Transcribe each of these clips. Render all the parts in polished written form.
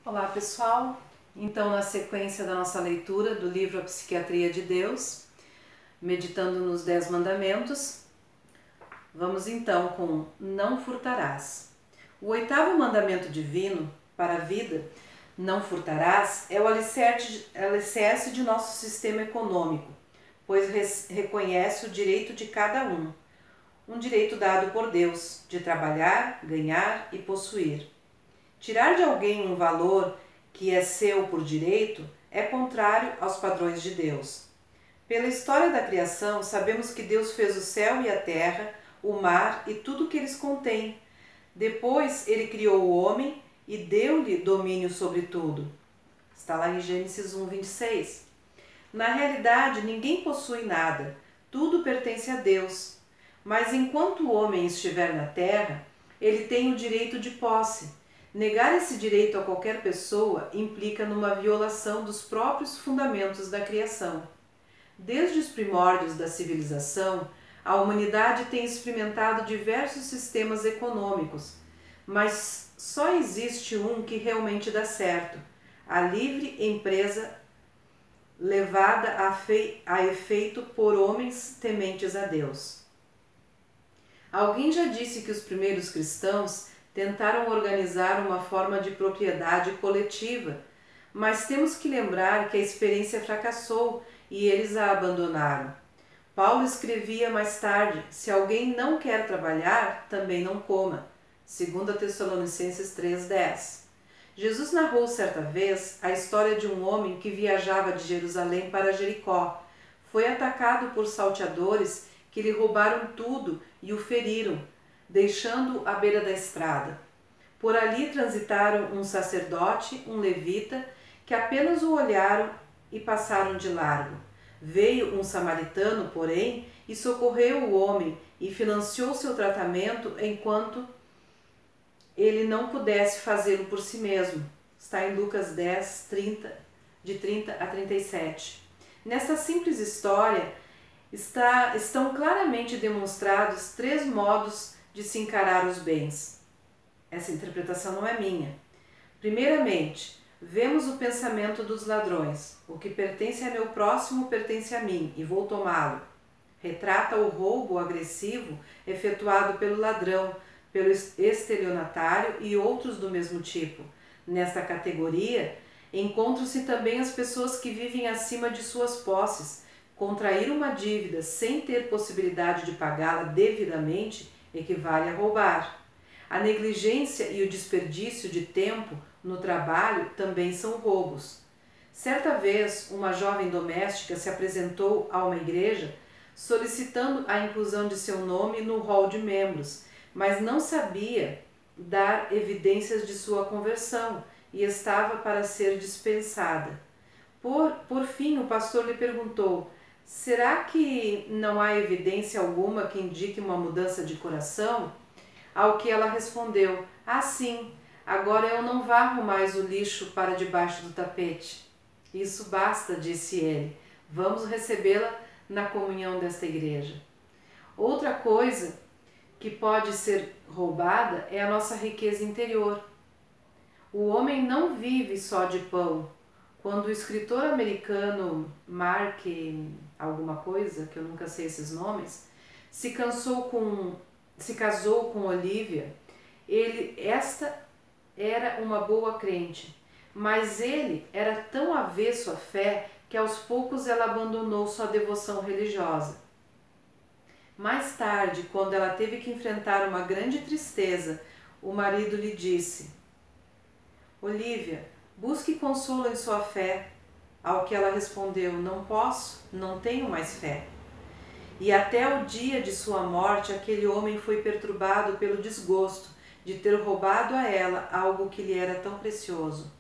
Olá pessoal, então na sequência da nossa leitura do livro A Psiquiatria de Deus, meditando nos 10 mandamentos, vamos então com não furtarás. O oitavo mandamento divino para a vida, não furtarás, é o alicerce de nosso sistema econômico, pois reconhece o direito de cada um direito dado por Deus de trabalhar, ganhar e possuir. Tirar de alguém um valor que é seu por direito é contrário aos padrões de Deus. Pela história da criação, sabemos que Deus fez o céu e a terra, o mar e tudo o que eles contêm. Depois ele criou o homem e deu-lhe domínio sobre tudo. Está lá em Gênesis 1:26. Na realidade, ninguém possui nada, tudo pertence a Deus. Mas enquanto o homem estiver na terra, ele tem o direito de posse. Negar esse direito a qualquer pessoa implica numa violação dos próprios fundamentos da criação. Desde os primórdios da civilização, a humanidade tem experimentado diversos sistemas econômicos, mas só existe um que realmente dá certo: a livre empresa levada a efeito por homens tementes a Deus. Alguém já disse que os primeiros cristãos tentaram organizar uma forma de propriedade coletiva, mas temos que lembrar que a experiência fracassou e eles a abandonaram. Paulo escrevia mais tarde: se alguém não quer trabalhar, também não coma. 2 Tessalonicenses 3:10. Jesus narrou certa vez a história de um homem que viajava de Jerusalém para Jericó. Foi atacado por salteadores que lhe roubaram tudo e o feriram, deixando-o à beira da estrada. Por ali transitaram um sacerdote, um levita, que apenas o olharam e passaram de largo. Veio um samaritano, porém, e socorreu o homem e financiou seu tratamento enquanto ele não pudesse fazê-lo por si mesmo. Está em Lucas 10, de 30 a 37. Nesta simples história, estão claramente demonstrados 3 modos de se encarar os bens. Essa interpretação não é minha. Primeiramente, vemos o pensamento dos ladrões: o que pertence a meu próximo pertence a mim, e vou tomá-lo. Retrata o roubo agressivo efetuado pelo ladrão, pelo estelionatário e outros do mesmo tipo. Nesta categoria, encontram-se também as pessoas que vivem acima de suas posses. Contrair uma dívida sem ter possibilidade de pagá-la devidamente equivale a roubar. A negligência e o desperdício de tempo no trabalho também são roubos. Certa vez, uma jovem doméstica se apresentou a uma igreja solicitando a inclusão de seu nome no rol de membros, mas não sabia dar evidências de sua conversão e estava para ser dispensada. Por fim, o pastor lhe perguntou: será que não há evidência alguma que indique uma mudança de coração? Ao que ela respondeu: ah, sim, agora eu não varro mais o lixo para debaixo do tapete. Isso basta, disse ele. Vamos recebê-la na comunhão desta igreja. Outra coisa que pode ser roubada é a nossa riqueza interior. O homem não vive só de pão. Quando o escritor americano Mark alguma coisa, que eu nunca sei esses nomes, se casou com Olivia, esta era uma boa crente, mas ele era tão avesso à fé que aos poucos ela abandonou sua devoção religiosa. Mais tarde, quando ela teve que enfrentar uma grande tristeza, o marido lhe disse: Olivia, busque consolo em sua fé. Ao que ela respondeu: não posso, não tenho mais fé. E até o dia de sua morte, aquele homem foi perturbado pelo desgosto de ter roubado a ela algo que lhe era tão precioso.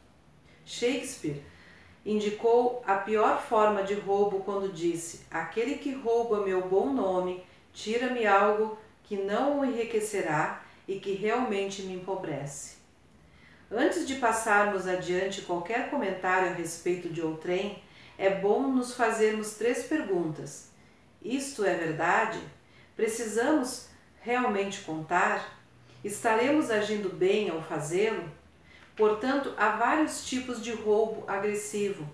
Shakespeare indicou a pior forma de roubo quando disse: aquele que rouba meu bom nome tira-me algo que não o enriquecerá e que realmente me empobrece. Antes de passarmos adiante qualquer comentário a respeito de outrem, é bom nos fazermos 3 perguntas. Isto é verdade? Precisamos realmente contar? Estaremos agindo bem ao fazê-lo? Portanto, há vários tipos de roubo agressivo.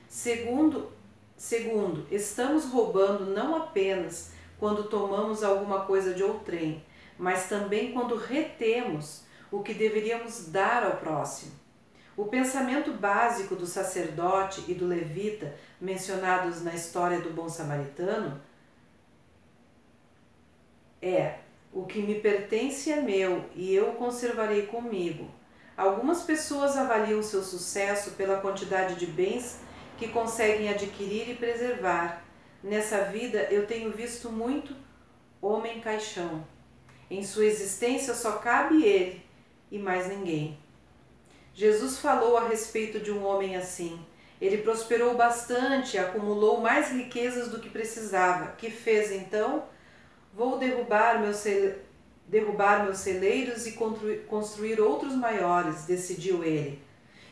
Segundo, estamos roubando não apenas quando tomamos alguma coisa de outrem, mas também quando retemos o que deveríamos dar ao próximo. O pensamento básico do sacerdote e do levita, mencionados na história do bom samaritano, é: o que me pertence é meu e eu o conservarei comigo. Algumas pessoas avaliam seu sucesso pela quantidade de bens que conseguem adquirir e preservar. Nessa vida eu tenho visto muito homem caixão. Em sua existência só cabe ele e mais ninguém. Jesus falou a respeito de um homem assim. Ele prosperou bastante, acumulou mais riquezas do que precisava. Que fez então? Vou derrubar meus celeiros e construir outros maiores, decidiu ele.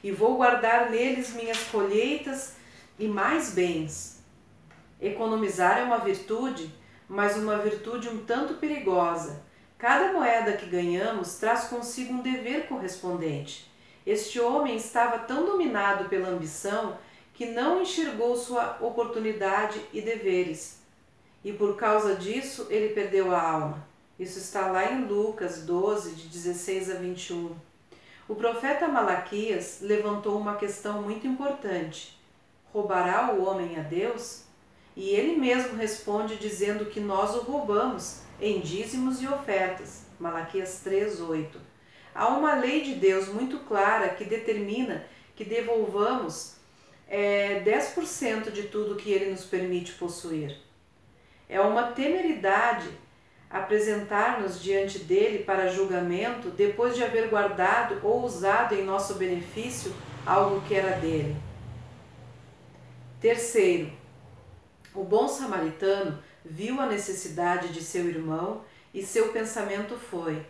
E vou guardar neles minhas colheitas e mais bens. Economizar é uma virtude, mas uma virtude um tanto perigosa. Cada moeda que ganhamos traz consigo um dever correspondente. Este homem estava tão dominado pela ambição que não enxergou sua oportunidade e deveres. E por causa disso ele perdeu a alma. Isso está lá em Lucas 12, de 16 a 21. O profeta Malaquias levantou uma questão muito importante. Roubará o homem a Deus? E ele mesmo responde dizendo que nós o roubamos em dízimos e ofertas. Malaquias 3:8. Há uma lei de Deus muito clara que determina que devolvamos 10% de tudo que ele nos permite possuir. É uma temeridade apresentar-nos diante dele para julgamento depois de haver guardado ou usado em nosso benefício algo que era dele. Terceiro, o bom samaritano viu a necessidade de seu irmão e seu pensamento foi: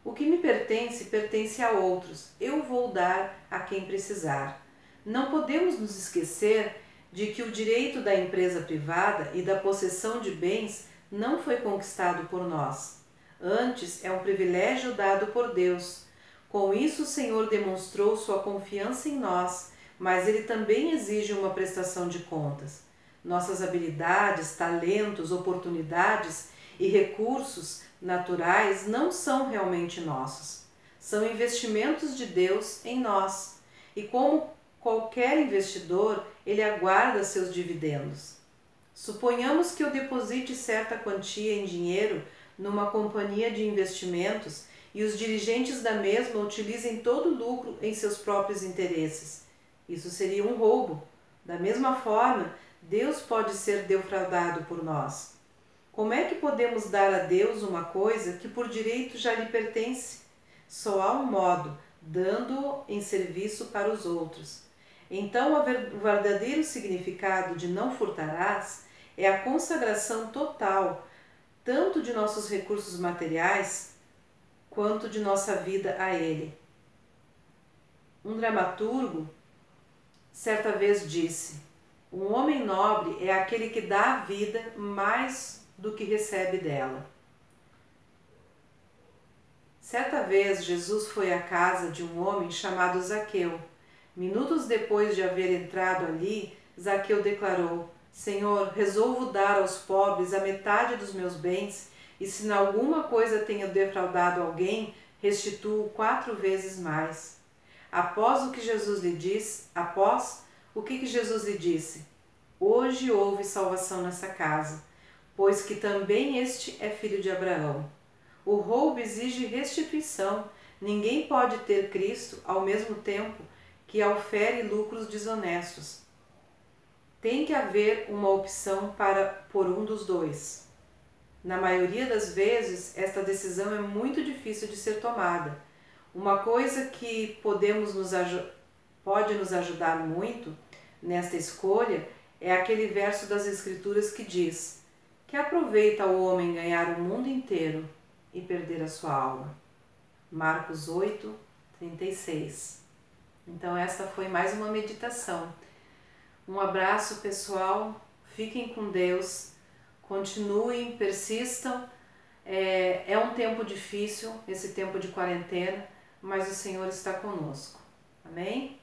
o que me pertence, pertence a outros, eu vou dar a quem precisar. Não podemos nos esquecer de que o direito da empresa privada e da possessão de bens não foi conquistado por nós. Antes, é um privilégio dado por Deus. Com isso, o Senhor demonstrou sua confiança em nós, mas Ele também exige uma prestação de contas. Nossas habilidades, talentos, oportunidades e recursos naturais não são realmente nossos. São investimentos de Deus em nós. E como qualquer investidor, ele aguarda seus dividendos. Suponhamos que eu deposite certa quantia em dinheiro numa companhia de investimentos e os dirigentes da mesma utilizem todo o lucro em seus próprios interesses. Isso seria um roubo. Da mesma forma, Deus pode ser defraudado por nós. Como é que podemos dar a Deus uma coisa que por direito já lhe pertence? Só há um modo, dando-o em serviço para os outros. Então, o verdadeiro significado de não furtarás é a consagração total, tanto de nossos recursos materiais, quanto de nossa vida a Ele. Um dramaturgo certa vez disse: um homem nobre é aquele que dá a vida mais do que recebe dela. Certa vez, Jesus foi à casa de um homem chamado Zaqueu. Minutos depois de haver entrado ali, Zaqueu declarou: Senhor, resolvo dar aos pobres a metade dos meus bens, e se em alguma coisa tenho defraudado alguém, restituo 4 vezes mais. Após o que Jesus lhe disse, o que Jesus lhe disse? Hoje houve salvação nessa casa, pois que também este é filho de Abraão. O roubo exige restituição. Ninguém pode ter Cristo ao mesmo tempo que aufere lucros desonestos. Tem que haver uma opção por um dos dois. Na maioria das vezes, esta decisão é muito difícil de ser tomada. Uma coisa que pode nos ajudar muito nesta escolha é aquele verso das Escrituras que diz: que aproveita o homem ganhar o mundo inteiro e perder a sua alma. Marcos 8, 36. Então esta foi mais uma meditação. Um abraço, pessoal, fiquem com Deus, continuem, persistam. É um tempo difícil, esse tempo de quarentena, mas o Senhor está conosco. Amém?